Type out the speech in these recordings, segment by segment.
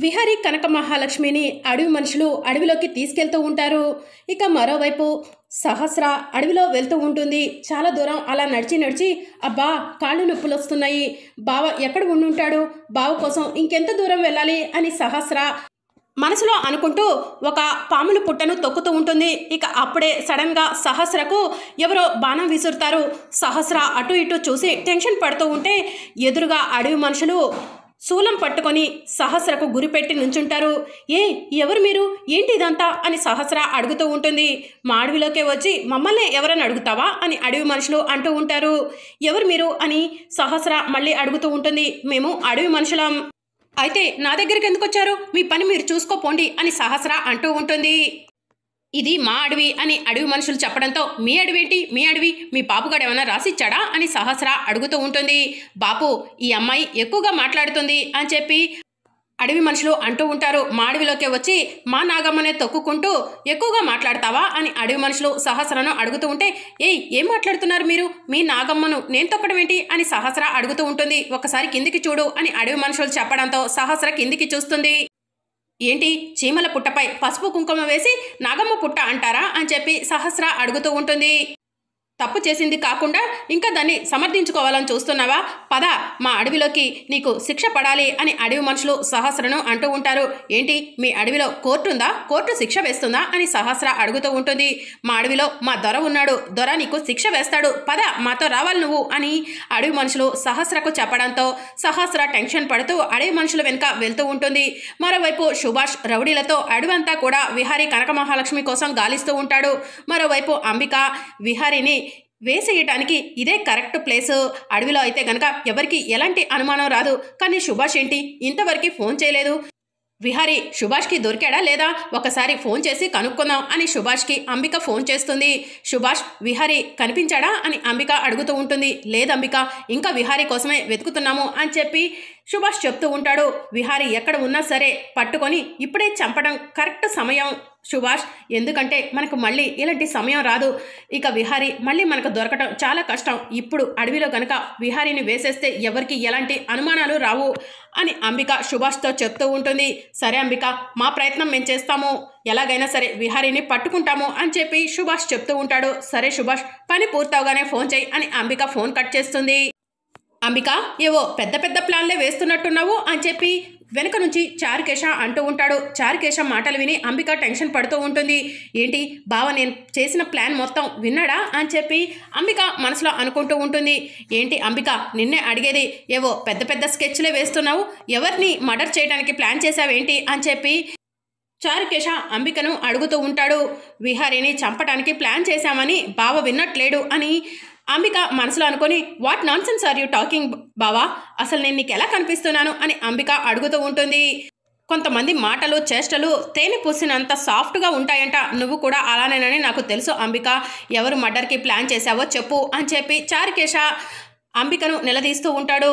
విహారీ కనక మహాలక్ష్మిని అడవి మనుషులు అడవిలోకి తీసుకెళ్తూ ఉంటారు. ఇక మరోవైపు సహస్ర అడవిలో వెళ్తూ ఉంటుంది. చాలా దూరం అలా నడిచి నడిచి అబ్బా కాళ్ళు నొప్పులు వస్తున్నాయి, బావ ఎక్కడ ఉండుంటాడు, బావ కోసం ఇంకెంత దూరం వెళ్ళాలి అని సహస్ర మనసులో అనుకుంటూ ఒక పాముల పుట్టను తొక్కుతూ ఉంటుంది. ఇక అప్పుడే సడన్గా సహస్రకు ఎవరో బాణం విసురుతారు. సహస్ర అటు ఇటు చూసి టెన్షన్ పడుతూ ఉంటే ఎదురుగా అడవి మనుషులు శూలం పట్టుకొని సహస్రకు గురిపెట్టి నుంచుంటారు. ఎవరు మీరు, ఏంటి ఇదంతా అని సహస్ర అడుగుతూ ఉంటుంది. మా అడవిలోకే వచ్చి మమ్మల్ని ఎవరని అడుగుతావా అని అడవి మనుషులు అంటూ ఉంటారు. ఎవరు మీరు అని సహస్ర మళ్ళీ అడుగుతూ ఉంటుంది. మేము అడవి మనుషులం. అయితే నా దగ్గరికి ఎందుకు వచ్చారు, మీ పని మీరు చూసుకోపోండి అని సహస్ర అంటూ ఉంటుంది. ఇది మా అడవి అని అడవి మనుషులు చెప్పడంతో మీ అడవి ఏంటి, మీ అడవి మీ బాపుగాడు ఏమైనా రాసిచ్చాడా అని సహస్ర అడుగుతూ ఉంటుంది. బాపు ఈ అమ్మాయి ఎక్కువగా మాట్లాడుతుంది అని చెప్పి అడవి మనుషులు అంటూ ఉంటారు. మా అడవిలోకి వచ్చి మా నాగమ్మనే తొక్కుకుంటూ ఎక్కువగా మాట్లాడతావా అని అడవి మనుషులు సహస్రను అడుగుతూ ఉంటే ఏం మాట్లాడుతున్నారు మీరు, మీ నాగమ్మను నేను తొక్కడం ఏంటి అని సహస్ర అడుగుతూ ఉంటుంది. ఒకసారి కిందికి చూడు అని అడవి మనుషులు చెప్పడంతో సహస్ర కిందికి చూస్తుంది. ఏంటి చీమల పుట్టపై పసుపు కుంకుమ వేసి నాగమ్మ పుట్ట అంటారా అని చెప్పి సహస్ర అడుగుతూ ఉంటుంది. తప్పు చేసింది కాకుండా ఇంకా దాన్ని సమర్థించుకోవాలని చూస్తున్నావా, పద మా అడవిలోకి, నీకు శిక్ష పడాలి అని అడవి మనుషులు సహస్రను అంటూ ఉంటారు. ఏంటి మీ అడవిలో కోర్టు ఉందా, కోర్టు శిక్ష వేస్తుందా అని సహస్ర అడుగుతూ ఉంటుంది. మా అడవిలో మా దొర ఉన్నాడు, దొర నీకు శిక్ష వేస్తాడు, పద మాతో రావాలి నువ్వు అని అడవి మనుషులు సహస్రకు చెప్పడంతో సహస్ర టెన్షన్ పడుతూ అడవి మనుషుల వెనుక వెళ్తూ ఉంటుంది. మరోవైపు సుభాష్ రౌడీలతో అడవంతా కూడా విహారీ కనక మహాలక్ష్మి కోసం గాలిస్తూ ఉంటాడు. మరోవైపు అంబిక విహారీని వేసేయటానికి ఇదే కరెక్ట్ ప్లేస్, అడవిలో అయితే గనక ఎవరికి ఎలాంటి అనుమానం రాదు. కానీ సుభాష్ ఏంటి ఇంతవరకు ఫోన్ చేయలేదు, విహారీ సుభాష్కి దొరికాడా లేదా ఒకసారి ఫోన్ చేసి కనుక్కుందాం అని సుభాష్కి అంబిక ఫోన్ చేస్తుంది. సుభాష్ విహారీ కనిపించాడా అని అంబిక అడుగుతూ ఉంటుంది. లేదంబిక ఇంకా విహారీ కోసమే వెతుకుతున్నాము అని చెప్పి సుభాష్ చెప్తూ ఉంటాడు. విహారీ ఎక్కడ ఉన్నా సరే పట్టుకొని ఇప్పుడే చంపడం కరెక్ట్ సమయం సుభాష్, ఎందుకంటే మనకు మళ్ళీ ఇలాంటి సమయం రాదు. ఇక విహారీ మళ్ళీ మనకు దొరకటం చాలా కష్టం. ఇప్పుడు అడవిలో కనుక విహారీని వేసేస్తే ఎవరికి ఎలాంటి అనుమానాలు రావు అని అంబిక సుభాష్తో చెప్తూ ఉంటుంది. సరే అంబిక, మా ప్రయత్నం మేము చేస్తాము, ఎలాగైనా సరే విహారీని పట్టుకుంటాము అని చెప్పి సుభాష్ చెప్తూ ఉంటాడు. సరే సుభాష్, పని పూర్తవగానే ఫోన్ చేయి అని అంబిక ఫోన్ కట్ చేస్తుంది. అంబిక ఏవో పెద్ద పెద్ద ప్లాన్లే వేస్తున్నట్టున్నావు అని చెప్పి వెనుక నుంచి చారుకేశ అంటూ ఉంటాడు. చారుకేశ మాటలు విని అంబిక టెన్షన్ పడుతూ ఉంటుంది. ఏంటి బావ నేను చేసిన ప్లాన్ మొత్తం విన్నాడా అని చెప్పి అంబిక మనసులో అనుకుంటూ ఉంటుంది. ఏంటి అంబిక నిన్నే అడిగేది, ఏవో పెద్ద పెద్ద స్కెచ్లే వేస్తున్నావు, ఎవరిని మర్డర్ చేయడానికి ప్లాన్ చేశావేంటి అని చెప్పి చారుకేశ అంబికను అడుగుతూ ఉంటాడు. విహారీని చంపడానికి ప్లాన్ చేశామని బావ విన్నట్లేడు అని అంబిక మనసులో అనుకొని what nonsense are you talking బావా, అసలు నేను నీకు ఎలా కనిపిస్తున్నాను అని అంబిక అడుగుతూ ఉంటుంది. కొంతమంది మాటలు చేష్టలు తేనె పూసినంత సాఫ్ట్గా ఉంటాయంట, నువ్వు కూడా అలానేనని నాకు తెలుసు అంబిక, ఎవరు మర్డర్కి ప్లాన్ చేశావో చెప్పు అని చెప్పి చారుకేశ అంబికను నిలదీస్తూ ఉంటాడు.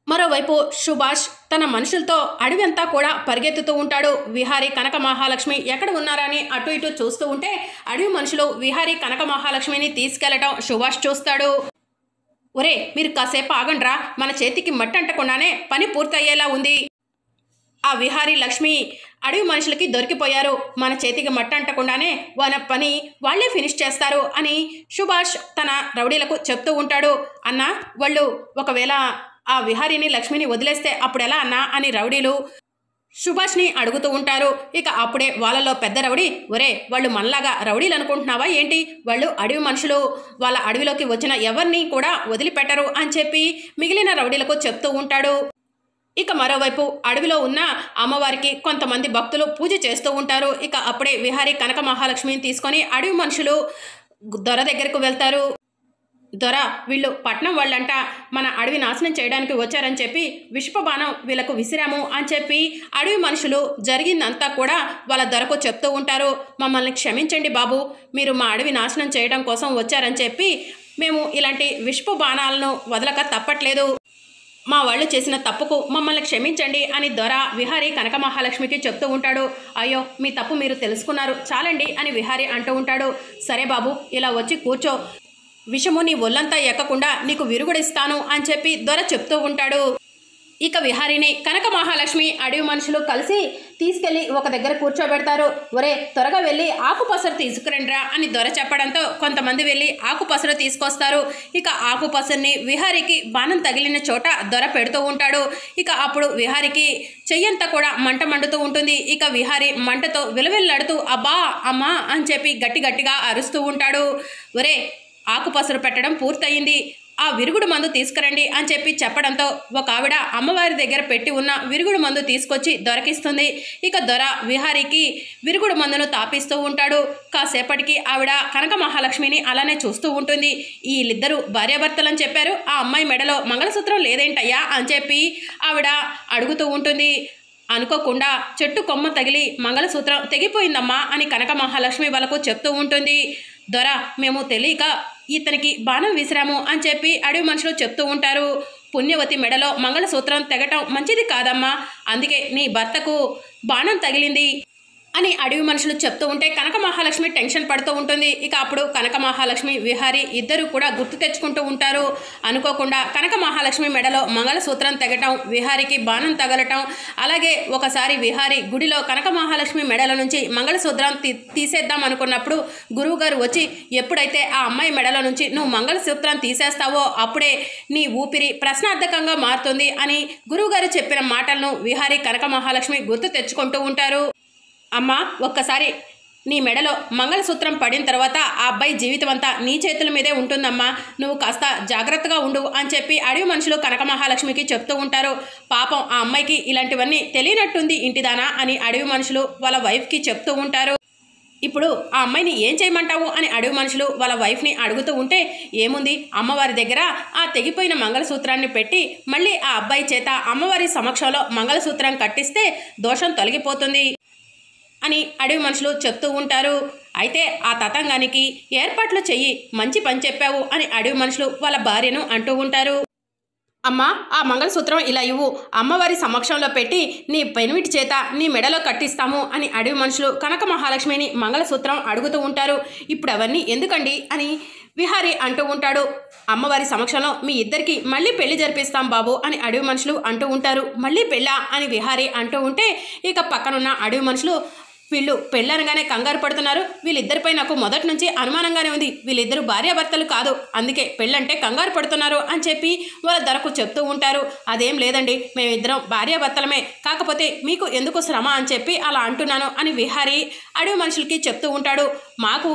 మరోవైపు సుభాష్ తన మనుషులతో అడవి అంతా కూడా పరిగెత్తుతూ ఉంటాడు. విహారీ కనక మహాలక్ష్మి ఎక్కడ ఉన్నారని అటు ఇటు చూస్తూ ఉంటే అడవి మనుషులు విహారీ కనక మహాలక్ష్మిని తీసుకెళ్లటం సుభాష్ చూస్తాడు. ఒరే మీరు కాసేపు ఆగండ్రా, మన చేతికి మట్టి అంటకుండానే పని పూర్తయ్యేలా ఉంది. ఆ విహారీ లక్ష్మి అడవి మనుషులకి దొరికిపోయారు, మన చేతికి మట్టి అంటకుండానే వాళ్ళ పని వాళ్లే ఫినిష్ చేస్తారు అని సుభాష్ తన రౌడీలకు చెప్తూ ఉంటాడు. అన్న వాళ్ళు ఒకవేళ ఆ విహారీని లక్ష్మిని వదిలేస్తే అప్పుడు ఎలా అన్నా అని రౌడీలు సుభాష్ని అడుగుతూ ఉంటారు. ఇక అప్పుడే వాళ్ళలో పెద్ద రౌడీ, ఒరే వాళ్ళు మనలాగా రౌడీలు అనుకుంటున్నావా ఏంటి, వాళ్ళు అడవి మనుషులు, వాళ్ళ అడవిలోకి వచ్చిన ఎవరిని కూడా వదిలిపెట్టరు అని చెప్పి మిగిలిన రౌడీలకు చెప్తూ ఉంటాడు. ఇక మరోవైపు అడవిలో ఉన్న అమ్మవారికి కొంతమంది భక్తులు పూజ చేస్తూ ఉంటారు. ఇక అప్పుడే విహారీ కనక మహాలక్ష్మిని తీసుకొని అడవి మనుషులు దొర దగ్గరకు వెళ్తారు. దొర వీళ్ళు పట్నం వాళ్ళంట మన అడవి నాశనం చేయడానికి వచ్చారని చెప్పి విషపబాణం వీళ్ళకు విసిరాము అని చెప్పి అడవి మనుషులు జరిగిందంతా కూడా వాళ్ళ దొరకు చెప్తూ ఉంటారు. మమ్మల్ని క్షమించండి బాబు, మీరు మా అడవి నాశనం చేయడం కోసం వచ్చారని చెప్పి మేము ఇలాంటి విషపు బాణాలను వదలక తప్పట్లేదు, మా వాళ్ళు చేసిన తప్పుకు మమ్మల్ని క్షమించండి అని దొర విహారీ కనక మహాలక్ష్మికి చెప్తూ ఉంటాడు. అయ్యో మీ తప్పు మీరు తెలుసుకున్నారు చాలండి అని విహారీ అంటూ ఉంటాడు. సరే బాబు ఇలా వచ్చి కూర్చో, విషము నీ ఒళ్ళంతా ఎక్కకుండా నీకు విరుగుడిస్తాను అని చెప్పి దొర చెప్తూ ఉంటాడు. ఇక విహారిని కనక మహాలక్ష్మి అడవి మనుషులు కలిసి తీసుకెళ్లి ఒక దగ్గర కూర్చోబెడతారు. ఒరే త్వరగా వెళ్ళి ఆకుపసరు తీసుకురండిరా అని దొర చెప్పడంతో కొంతమంది వెళ్ళి ఆకుపసరు తీసుకొస్తారు. ఇక ఆకుపసరుని విహారికి బాణం తగిలిన చోట దొర పెడుతూ ఉంటాడు. ఇక అప్పుడు విహారికి చెయ్యంతా కూడా మంట మండుతూ ఉంటుంది. ఇక విహారి మంటతో విలవిల్లాడుతూ అబ్బా అమ్మా అని చెప్పి గట్టిగా అరుస్తూ ఉంటాడు. ఒరే ఆకుపసరు పెట్టడం పూర్తయింది, ఆ విరుగుడు మందు తీసుకురండి అని చెప్పి చెప్పడంతో ఒక ఆవిడ అమ్మవారి దగ్గర పెట్టి ఉన్న విరుగుడు మందు తీసుకొచ్చి దొరకిస్తుంది. ఇక దొర విహారికి విరుగుడు మందును తాపిస్తూ ఉంటాడు. కాసేపటికి ఆవిడ కనక మహాలక్ష్మిని అలానే చూస్తూ ఉంటుంది. వీళ్ళిద్దరూ భార్యాభర్తలని చెప్పారు, ఆ అమ్మాయి మెడలో మంగళసూత్రం లేదేంటయ్యా అని చెప్పి ఆవిడ అడుగుతూ ఉంటుంది. అనుకోకుండా చెట్టు కొమ్మ తగిలి మంగళసూత్రం తెగిపోయిందమ్మా అని కనక మహాలక్ష్మి వాళ్ళకు చెప్తూ ఉంటుంది. దొర మేము తెలియక ఇతనికి బాణం విసిరాము అని చెప్పి అడవి మనుషులు చెప్తూ ఉంటారు. పుణ్యవతి మెడలో మంగళసూత్రం తెగటం మంచిది కాదమ్మా, అందుకే నీ భర్తకు బాణం తగిలింది అని అడవి మనుషులు చెప్తూ ఉంటే కనక మహాలక్ష్మి టెన్షన్ పడుతూ ఉంటుంది. ఇక అప్పుడు కనక మహాలక్ష్మి విహారి ఇద్దరు కూడా గుర్తు తెచ్చుకుంటూ ఉంటారు. అనుకోకుండా కనక మహాలక్ష్మి మెడలో మంగళసూత్రం తెగటం, విహారికి బాణం తగలటం, అలాగే ఒకసారి విహారి గుడిలో కనక మహాలక్ష్మి మెడల నుంచి మంగళసూత్రం తీసేద్దాం అనుకున్నప్పుడు గురువుగారు వచ్చి ఎప్పుడైతే ఆ అమ్మాయి మెడల నుంచి నువ్వు మంగళసూత్రం తీసేస్తావో అప్పుడే నీ ఊపిరి ప్రశ్నార్థకంగా మారుతుంది అని గురువుగారు చెప్పిన మాటలను విహారి కనక మహాలక్ష్మి గుర్తు తెచ్చుకుంటూ ఉంటారు. అమ్మా ఒక్కసారి నీ మెడలో మంగళసూత్రం పడిన తర్వాత ఆ అబ్బాయి జీవితం అంతా నీ చేతుల మీదే ఉంటుందమ్మా, నువ్వు కాస్త జాగ్రత్తగా ఉండు అని చెప్పి అడవి మనుషులు కనక మహాలక్ష్మికి చెప్తూ ఉంటారు. పాపం ఆ అమ్మాయికి ఇలాంటివన్నీ తెలియనట్టుంది ఇంటిదానా అని అడవి మనుషులు వాళ్ళ వైఫ్కి చెప్తూ ఉంటారు. ఇప్పుడు ఆ అమ్మాయిని ఏం చేయమంటావు అని అడవి మనుషులు వాళ్ళ వైఫ్ని అడుగుతూ ఉంటే ఏముంది, అమ్మవారి దగ్గర ఆ తెగిపోయిన మంగళసూత్రాన్ని పెట్టి మళ్ళీ ఆ అబ్బాయి చేత అమ్మవారి సమక్షంలో మంగళసూత్రం కట్టిస్తే దోషం తొలగిపోతుంది అని అడవి మనుషులు చెప్తూ ఉంటారు. అయితే ఆ తతంగానికి ఏర్పాట్లు చెయ్యి, మంచి పని చెప్పావు అని అడవి మనుషులు వాళ్ళ భార్యను అంటూ ఉంటారు. అమ్మ ఆ మంగళసూత్రం ఇలా ఇవ్వు, అమ్మవారి సమక్షంలో పెట్టి నీ పెనిమిటి చేత నీ మెడలో కట్టిస్తాము అని అడవి మనుషులు కనక మహాలక్ష్మిని మంగళసూత్రం అడుగుతూ ఉంటారు. ఇప్పుడు అవన్నీ ఎందుకండి అని విహారి అంటూ ఉంటాడు. అమ్మవారి సమక్షంలో మీ ఇద్దరికి మళ్ళీ పెళ్లి జరిపిస్తాం బాబు అని అడవి మనుషులు అంటూ ఉంటారు. మళ్ళీ పెళ్ళా అని విహారి అంటూ ఉంటే ఇక పక్కనున్న అడవి మనుషులు వీళ్ళు పెళ్ళనగానే కంగారు పడుతున్నారు, వీళ్ళిద్దరిపై నాకు మొదటి నుంచి అనుమానంగానే ఉంది, వీళ్ళిద్దరు భార్యాభర్తలు కాదు, అందుకే పెళ్ళంటే కంగారు పడుతున్నారు అని చెప్పి వాళ్ళ ధరకు చెప్తూ ఉంటారు. అదేం లేదండి, మేమిద్దరం భార్యాభర్తలమే, కాకపోతే మీకు ఎందుకు శ్రమ అని చెప్పి అలా అంటున్నాను అని విహారి అడవి మనుషులకి చెప్తూ ఉంటాడు. మాకు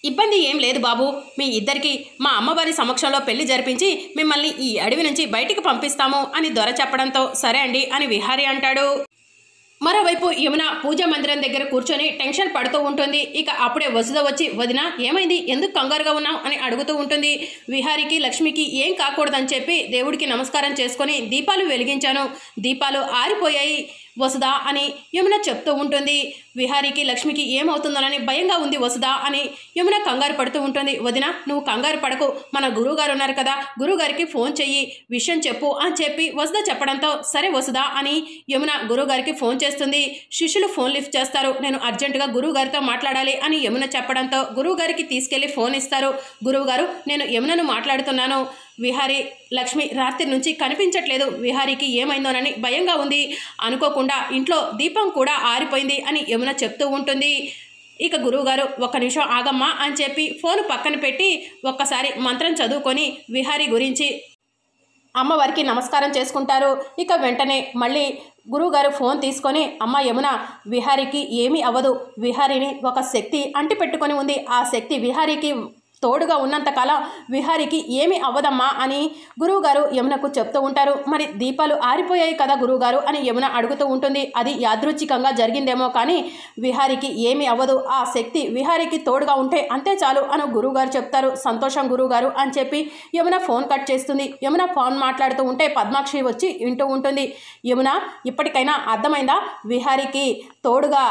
ఇబ్బంది ఏం లేదు బాబు, మీ ఇద్దరికి మా అమ్మవారి సమక్షంలో పెళ్లి జరిపించి మిమ్మల్ని ఈ అడవి నుంచి బయటికి పంపిస్తాము అని దొర చెప్పడంతో సరే అండి అని విహారి అంటాడు. మరోవైపు యమున పూజా మందిరం దగ్గర కూర్చొని టెన్షన్ పడుతూ ఉంటుంది. ఇక అప్పుడే వసుధ వచ్చి వదిన ఏమైంది, ఎందుకు కంగారుగా ఉన్నావు అని అడుగుతూ ఉంటుంది. విహారికి లక్ష్మికి ఏం కాకూడదని చెప్పి దేవుడికి నమస్కారం చేసుకొని దీపాలు వెలిగించాను, దీపాలు ఆరిపోయాయి వసుధ అని యమున చెప్తూ ఉంటుంది. విహారికి లక్ష్మికి ఏమవుతుందోనని భయంగా ఉంది వసుధ అని యమున కంగారు పడుతూ ఉంటుంది. వదిన నువ్వు కంగారు పడకు, మన గురువుగారు ఉన్నారు కదా, గురువుగారికి ఫోన్ చెయ్యి, విషయం చెప్పు అని చెప్పి వసుధ చెప్పడంతో సరే వసుధ అని యమున గురువుగారికి ఫోన్ చేస్తుంది. శిష్యులు ఫోన్ లిఫ్ట్ చేస్తారు. నేను అర్జెంటుగా గురువుగారితో మాట్లాడాలి అని యమున చెప్పడంతో గురువుగారికి తీసుకెళ్లి ఫోన్ ఇస్తారు. గురువుగారు నేను యమునను మాట్లాడుతున్నాను, విహారి లక్ష్మి రాత్రి నుంచి కనిపించట్లేదు, విహారికి ఏమైందోనని భయంగా ఉంది, అనుకోకుండా ఇంట్లో దీపం కూడా ఆరిపోయింది అని యమున చెప్తూ ఉంటుంది. ఇక గురువుగారు ఒక్క నిమిషం ఆగమ్మా అని చెప్పి ఫోన్ పక్కన పెట్టి ఒక్కసారి మంత్రం చదువుకొని విహారి గురించి అమ్మవారికి నమస్కారం చేసుకుంటారు. ఇక వెంటనే మళ్ళీ గురువుగారు ఫోన్ తీసుకొని అమ్మ యమున విహారికి ఏమీ అవ్వదు, విహారిని ఒక శక్తి అంటిపెట్టుకొని ఉంది, ఆ శక్తి విహారికి తోడుగా ఉన్నంతకాలం విహారికి ఏమి అవ్వదమ్మా అని గురువుగారు యమునకు చెప్తూ ఉంటారు. మరి దీపాలు ఆరిపోయాయి కదా గురువుగారు అని యమున అడుగుతూ ఉంటుంది. అది యాదృచ్ఛికంగా జరిగిందేమో కానీ విహారికి ఏమి అవ్వదు, ఆ శక్తి విహారికి తోడుగా ఉంటే అంతే చాలు అని గురువుగారు చెప్తారు. సంతోషం గురువుగారు అని చెప్పి యమున ఫోన్ కట్ చేస్తుంది. యమున ఫోన్ మాట్లాడుతూ ఉంటే పద్మాక్షి వచ్చి వింటూ ఉంటుంది. యమున ఇప్పటికైనా అర్థమైందా, విహారికి తోడుగా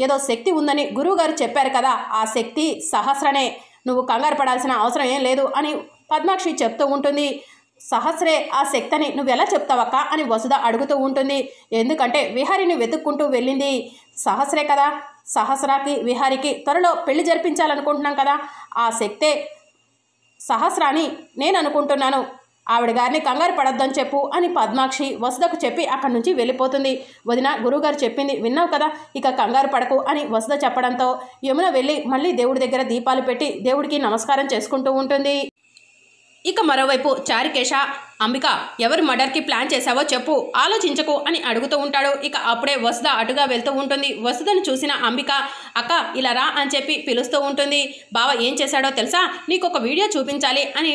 ఏదో శక్తి ఉందని గురువుగారు చెప్పారు కదా, ఆ శక్తి సహస్రనే, నువ్వు కంగారు పడాల్సిన అవసరం ఏం లేదు అని పద్మాక్షి చెప్తూ ఉంటుంది. సహస్రే ఆ శక్తి అని నువ్వెలా చెప్తావక్క అని వసుధ అడుగుతూ ఉంటుంది. ఎందుకంటే విహారిని వెతుక్కుంటూ వెళ్ళింది సహస్రే కదా, సహస్రాకి విహారికి త్వరలో పెళ్లి జరిపించాలనుకుంటున్నాం కదా, ఆ శక్తే సహస్రాని నేను అనుకుంటున్నాను. ఆవిడ గారిని కంగారు పడొద్దని చెప్పు అని పద్మాక్షి వసుధకు చెప్పి అక్కడి నుంచి వెళ్ళిపోతుంది. వదిన, గురువుగారు చెప్పింది విన్నావు కదా, ఇక కంగారు పడకు అని వసుధ చెప్పడంతో యమున వెళ్ళి మళ్ళీ దేవుడి దగ్గర దీపాలు పెట్టి దేవుడికి నమస్కారం చేసుకుంటూ ఉంటుంది. ఇక మరోవైపు చారుకేశ, అంబిక ఎవరు మర్డర్కి ప్లాన్ చేశావో చెప్పు, ఆలోచించకు అని అడుగుతూ ఉంటాడు. ఇక అప్పుడే వసుధ అటుగా వెళ్తూ ఉంటుంది. వసుధను చూసిన అంబిక, అక్క ఇలా రా అని చెప్పి పిలుస్తూ ఉంటుంది. బావ ఏం చేశాడో తెలుసా, నీకు ఒక వీడియో చూపించాలి అని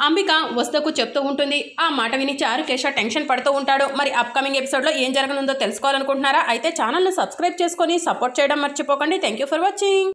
అంబిక వసుధకు చెప్తూ ఉంటుంది. ఆ మాట విని చారుకేశ టెన్షన్ పడుతూ ఉంటాడు. మరి అప్కమింగ్ ఎపిసోడ్లో ఏం జరగనుందో తెలుసుకోవాలనుకుంటున్నారా? అయితే ఛానల్ను సబ్స్క్రైబ్ చేసుకొని సపోర్ట్ చేయడం మర్చిపోకండి. Thank you for watching.